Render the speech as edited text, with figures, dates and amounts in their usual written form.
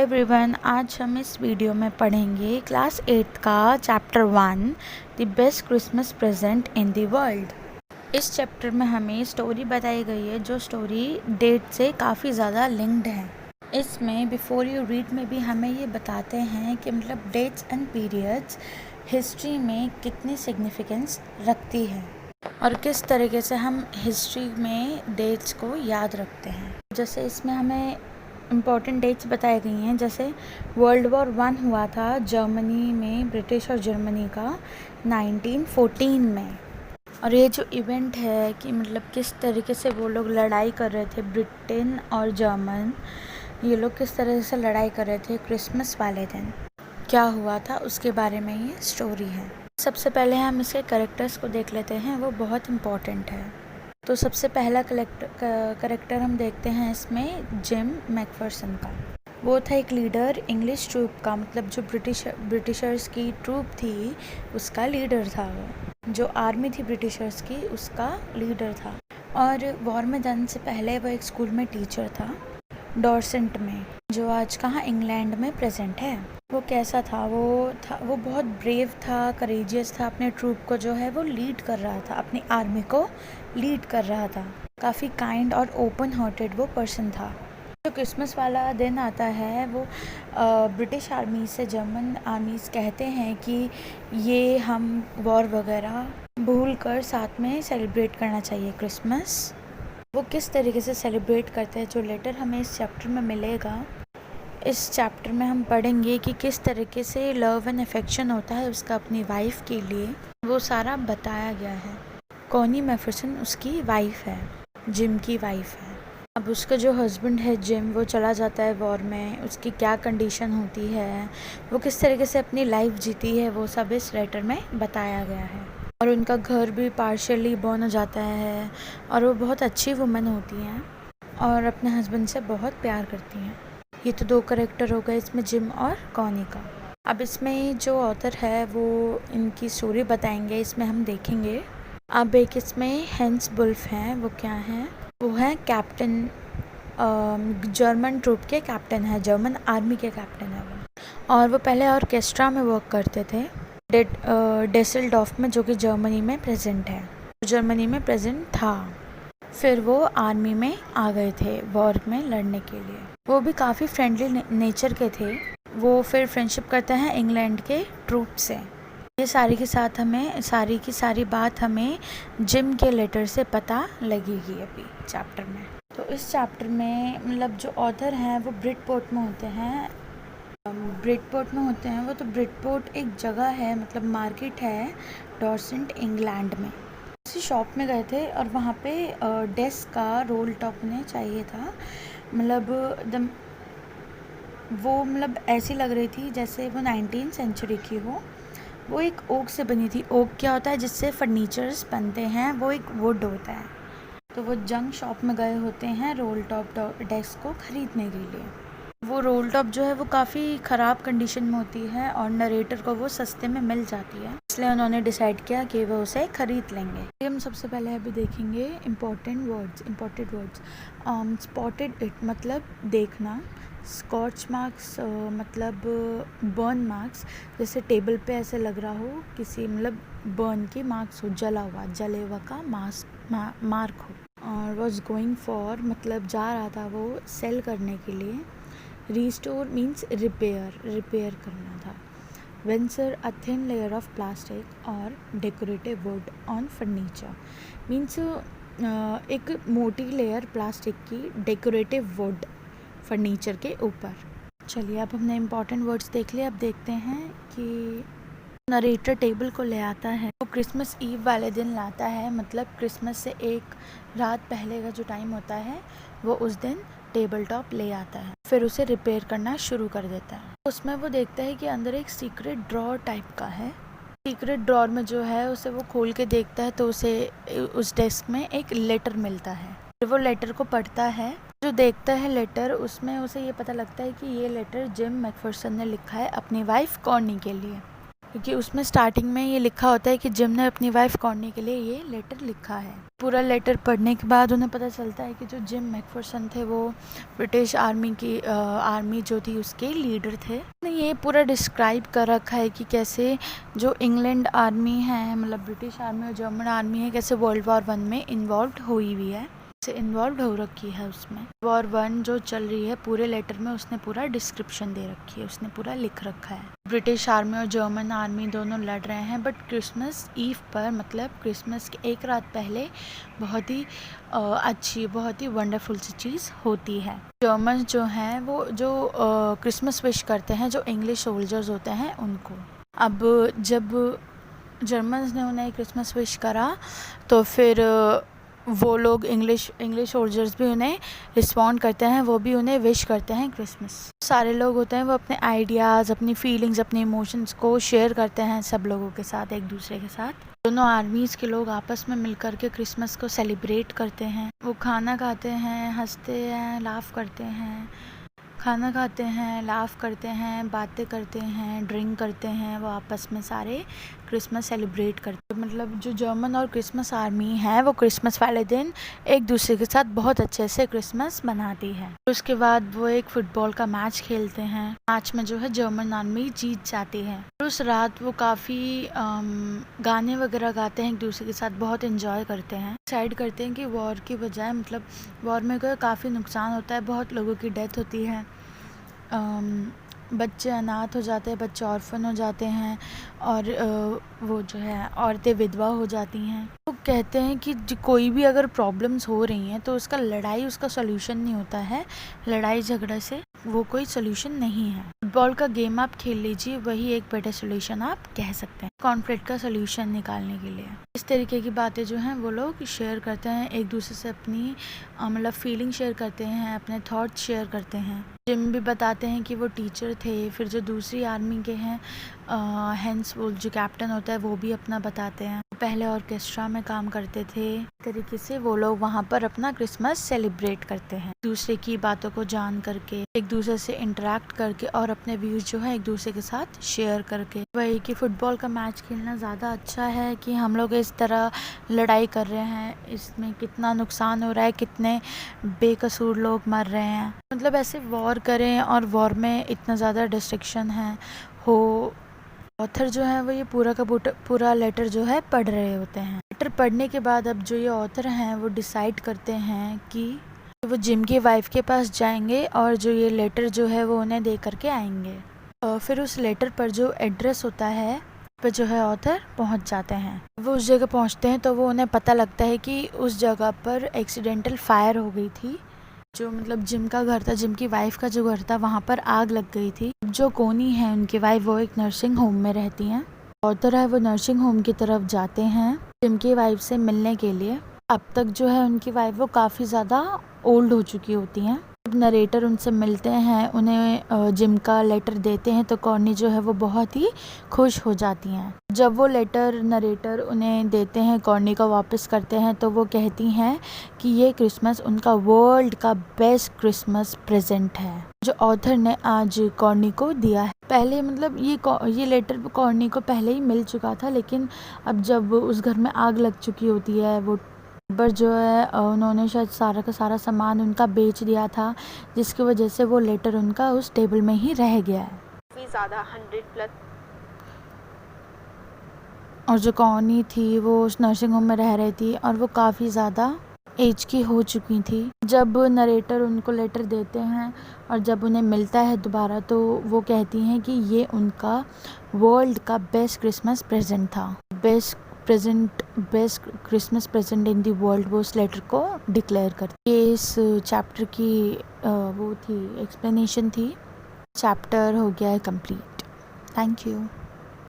Everyone, आज हम इस वीडियो में पढ़ेंगे क्लास 8 का chapter 1 the best Christmas present in the world. इस चैप्टर में हमें स्टोरी बताई गई है जो स्टोरी डेट से काफ़ी ज़्यादा लिंक्ड है। इसमें बिफोर यू रीड में भी हमें ये बताते हैं कि मतलब डेट्स एंड पीरियड्स हिस्ट्री में कितनी सिग्निफिकेंस रखती है और किस तरीके से हम हिस्ट्री में डेट्स को याद रखते हैं। जैसे इसमें हमें इम्पॉर्टेंट डेट्स बताई गई हैं, जैसे वर्ल्ड वॉर 1 हुआ था जर्मनी में, ब्रिटिश और जर्मनी का 1914 में। और ये जो इवेंट है कि मतलब किस तरीके से वो लोग लड़ाई कर रहे थे, ब्रिटेन और जर्मन ये लोग किस तरह से लड़ाई कर रहे थे क्रिसमस वाले दिन, क्या हुआ था उसके बारे में ये स्टोरी है। सबसे पहले हम इसके कैरेक्टर्स को देख लेते हैं, वो बहुत इम्पॉर्टेंट है। तो सबसे पहला करेक्टर हम देखते हैं इसमें जिम मैकफर्सन का। वो था एक लीडर इंग्लिश ट्रूप का, मतलब जो ब्रिटिशर्स की ट्रूप थी उसका लीडर था। वो जो आर्मी थी ब्रिटिशर्स की उसका लीडर था। और वॉर में जाने से पहले वो एक स्कूल में टीचर था, डॉर्सेंट में, जो आज कहाँ इंग्लैंड में प्रेजेंट है। वो कैसा था? वो बहुत ब्रेव था, करेजियस था, अपने ट्रूप को जो है वो लीड कर रहा था, अपनी आर्मी को लीड कर रहा था। काफ़ी काइंड और ओपन हार्टेड वो पर्सन था। जो क्रिसमस वाला दिन आता है वो ब्रिटिश आर्मी से जर्मन आर्मीज कहते हैं कि ये हम वॉर वगैरह भूल कर साथ में सेलिब्रेट करना चाहिए क्रिसमस। वो किस तरीके से सेलिब्रेट करते हैं, जो लेटर हमें इस चैप्टर में मिलेगा, इस चैप्टर में हम पढ़ेंगे कि किस तरीके से लव एंड अफेक्शन होता है उसका अपनी वाइफ के लिए, वो सारा बताया गया है। कॉनी मैफरसन उसकी वाइफ है, जिम की वाइफ है। अब उसका जो हस्बैंड है जिम, वो चला जाता है वॉर में, उसकी क्या कंडीशन होती है, वो किस तरीके से अपनी लाइफ जीती है, वो सब इस लेटर में बताया गया है। और उनका घर भी पार्शियली बर्न हो जाता है और वो बहुत अच्छी वुमन होती हैं और अपने हस्बैंड से बहुत प्यार करती हैं। ये तो दो करेक्टर हो गए इसमें, जिम और कॉनी का। अब इसमें जो ऑथर है वो इनकी स्टोरी बताएंगे, इसमें हम देखेंगे। अब एक इसमें हेंस बुल्फ हैं, वो क्या हैं? वो हैं कैप्टन, जर्मन ट्रूप के कैप्टन है, जर्मन आर्मी के कैप्टन है वो। और वो पहले ऑर्केस्ट्रा में वर्क करते थे डेसल्डॉर्फ में, जो कि जर्मनी में प्रेजेंट है, जर्मनी में प्रेजेंट था। फिर वो आर्मी में आ गए थे वॉर में लड़ने के लिए। वो भी काफ़ी फ्रेंडली नेचर के थे। वो फिर फ्रेंडशिप करते हैं इंग्लैंड के ट्रूप से। ये सारी की सारी बात हमें जिम के लेटर से पता लगेगी अभी चैप्टर में। तो इस चैप्टर में मतलब जो ऑथर हैं वो ब्रिटपोर्ट में होते हैं। वो तो ब्रिटपोर्ट एक जगह है, मतलब मार्केट है डॉर्सेंट इंग्लैंड में। किसी शॉप में गए थे और वहाँ पे डेस्क का रोल टॉप उन्हें चाहिए था। मतलब एकदम मतलब ऐसी लग रही थी जैसे वो 19th सेंचुरी की हो। वो एक ओक से बनी थी। ओक क्या होता है? जिससे फर्नीचर्स बनते हैं, वो एक वुड होता है। तो वो जंग शॉप में गए होते हैं रोल टॉप डेस्क को खरीदने के लिए। वो रोल टॉप जो है वो काफ़ी ख़राब कंडीशन में होती है और नरेटर को वो सस्ते में मिल जाती है, इसलिए उन्होंने डिसाइड किया कि वो उसे ख़रीद लेंगे। हम सबसे पहले अभी देखेंगे इम्पोर्टेंट वर्ड्स। स्पॉटेड इट मतलब देखना, स्कॉच मार्क्स मतलब बर्न मार्क्स, जैसे टेबल पे ऐसे लग रहा हो किसी, मतलब बर्न के मार्क्स हो, जले हुआ का मार्क हो। और वॉज गोइंग फॉर मतलब जा रहा था वो सेल करने के लिए। रिस्टोर मीन्स रिपेयर करना था। Veneer a thin layer of plastic और decorative wood on furniture means एक मोटी लेयर प्लास्टिक की डेकोरेटिव वुड फर्नीचर के ऊपर। चलिए अब हमने इम्पॉर्टेंट वर्ड्स देख लिए। अब देखते हैं कि नरेटर टेबल को ले आता है, वो क्रिसमस ईव वाले दिन लाता है, मतलब क्रिसमस से एक रात पहले का जो टाइम होता है वो उस दिन टेबल टॉप ले आता है। फिर उसे रिपेयर करना शुरू कर देता है। उसमें वो देखता है कि अंदर एक सीक्रेट ड्रॉर टाइप का है। सीक्रेट ड्रॉर में जो है उसे वो खोल के देखता है तो उसे उस डेस्क में एक लेटर मिलता है। फिर वो लेटर को पढ़ता है। जो देखता है लेटर, उसमें उसे ये पता लगता है कि ये लेटर जिम मैकफर्सन ने लिखा है अपनी वाइफ कॉर्नी के लिए। क्योंकि उसमें स्टार्टिंग में ये लिखा होता है कि जिम ने अपनी वाइफ कॉर्नी के लिए ये लेटर लिखा है। पूरा लेटर पढ़ने के बाद उन्हें पता चलता है कि जो जिम मैकफर्सन थे वो ब्रिटिश आर्मी जो थी उसके लीडर थे। ये पूरा डिस्क्राइब कर रखा है कि कैसे जो इंग्लैंड आर्मी है, मतलब ब्रिटिश आर्मी और जर्मन आर्मी है, कैसे वर्ल्ड वॉर 1 में इन्वॉल्व हुई हुई है, से इन्वॉल्व हो रखी है। उसमें वॉर 1 जो चल रही है पूरे लेटर में उसने पूरा डिस्क्रिप्शन दे रखी है, उसने पूरा लिख रखा है। ब्रिटिश आर्मी और जर्मन आर्मी दोनों लड़ रहे हैं, बट क्रिसमस ईव पर, मतलब क्रिसमस के एक रात पहले बहुत ही अच्छी, बहुत ही वंडरफुल सी चीज़ होती है। जर्मन जो हैं वो जो क्रिसमस विश करते हैं जो इंग्लिश सोल्जर्स होते हैं उनको। अब जब जर्मन्स ने उन्हें क्रिसमस विश करा तो फिर वो लोग इंग्लिश सोल्जर्स भी उन्हें रिस्पॉन्ड करते हैं, वो भी उन्हें विश करते हैं क्रिसमस। सारे लोग होते हैं वो अपने आइडियाज़, अपनी फीलिंग्स, अपने इमोशंस को शेयर करते हैं सब लोगों के साथ, एक दूसरे के साथ। दोनों आर्मीज़ के लोग आपस में मिलकर के क्रिसमस को सेलिब्रेट करते हैं। वो खाना खाते हैं, हंसते हैं, लाफ करते हैं, खाना खाते हैं, लाफ करते हैं, बातें करते हैं, ड्रिंक करते हैं। वो आपस में सारे क्रिसमस सेलिब्रेट करते हैं। मतलब जो जर्मन और क्रिसमस आर्मी है वो क्रिसमस वाले दिन एक दूसरे के साथ बहुत अच्छे से क्रिसमस मनाती है। उसके बाद वो एक फुटबॉल का मैच खेलते हैं। मैच में जो है जर्मन आर्मी जीत जाती है। उस रात वो काफ़ी गाने वगैरह गाते हैं, एक दूसरे के साथ बहुत इंजॉय करते हैं। डिसाइड करते हैं कि वॉर की बजाय, मतलब वॉर में काफ़ी नुकसान होता है, बहुत लोगों की डेथ होती है, बच्चे अनाथ हो जाते हैं, बच्चे ऑर्फन हो जाते हैं, और वो जो है औरतें विधवा हो जाती हैं। तो कहते हैं कि कोई भी अगर प्रॉब्लम्स हो रही हैं तो उसका लड़ाई उसका सॉल्यूशन नहीं होता है, लड़ाई झगड़े से वो कोई सॉल्यूशन नहीं है। फुटबॉल का गेम आप खेल लीजिए, वही एक बेटर सॉल्यूशन आप कह सकते हैं कॉन्फ्लिक्ट का सॉल्यूशन निकालने के लिए। इस तरीके की बातें जो हैं वो लोग शेयर करते हैं, एक दूसरे से अपनी मतलब फीलिंग शेयर करते हैं, अपने थॉट्स शेयर करते हैं। जिम भी बताते हैं कि वो टीचर थे। फिर जो दूसरी आर्मी के हैं हेंस, वो जो कैप्टन होता है वो भी अपना बताते हैं, पहले ऑर्केस्ट्रा में काम करते थे। इस तरीके से वो लोग वहाँ पर अपना क्रिसमस सेलिब्रेट करते हैं, दूसरे की बातों को जान करके, एक दूसरे से इंटरेक्ट करके और अपने व्यूज जो है एक दूसरे के साथ शेयर करके। वही कि फुटबॉल का मैच खेलना ज़्यादा अच्छा है कि हम लोग इस तरह लड़ाई कर रहे हैं, इसमें कितना नुकसान हो रहा है, कितने बेकसूर लोग मर रहे हैं। मतलब ऐसे वॉर करें और वॉर में इतना ज़्यादा डिस्ट्रक्शन है हो। ऑथर जो है वो ये पूरा का पूरा लेटर जो है पढ़ रहे होते हैं। लेटर पढ़ने के बाद अब जो ये ऑथर हैं वो डिसाइड करते हैं कि वो जिम की वाइफ के पास जाएंगे और जो ये लेटर जो है वो उन्हें दे करके आएंगे। फिर उस लेटर पर जो एड्रेस होता है पर जो है ऑथर पहुंच जाते हैं। वो उस जगह पहुंचते हैं तो वो उन्हें पता लगता है कि उस जगह पर एक्सीडेंटल फायर हो गई थी। जो मतलब जिम का घर था, जिम की वाइफ का जो घर था, वहाँ पर आग लग गई थी। जो कोनी है उनकी वाइफ, वो एक नर्सिंग होम में रहती हैं। ऑथर है वो नर्सिंग होम की तरफ जाते हैं जिम की वाइफ से मिलने के लिए। अब तक जो है उनकी वाइफ वो काफ़ी ज़्यादा ओल्ड हो चुकी होती हैं। जब नरेटर उनसे मिलते हैं, उन्हें जिम का लेटर देते हैं तो कॉर्नी जो है वो बहुत ही खुश हो जाती हैं। जब वो लेटर नरेटर उन्हें देते हैं, कॉर्नी को वापस करते हैं, तो वो कहती हैं कि ये क्रिसमस उनका वर्ल्ड का बेस्ट क्रिसमस प्रेजेंट है जो ऑथर ने आज कॉर्नी को दिया है। पहले मतलब ये लेटर कॉर्नी को पहले ही मिल चुका था, लेकिन अब जब उस घर में आग लग चुकी होती है, वो पर जो है उन्होंने शायद सारा का सारा सामान उनका बेच दिया था, जिसकी वजह से वो लेटर उनका उस टेबल में ही रह गया है। काफी ज़्यादा 100+। और जो कॉर्नी थी वो उस नर्सिंग होम में रह रही थी और वो काफ़ी ज़्यादा एज की हो चुकी थी। जब नरेटर उनको लेटर देते हैं और जब उन्हें मिलता है दोबारा, तो वो कहती हैं कि ये उनका वर्ल्ड का बेस्ट क्रिसमस प्रेजेंट था, best Christmas present in the world. वो उस लेटर को डिक्लेयर करती है। इस चैप्टर की वो थी एक्सप्लेनेशन थी। चैप्टर हो गया है कंप्लीट। Thank you.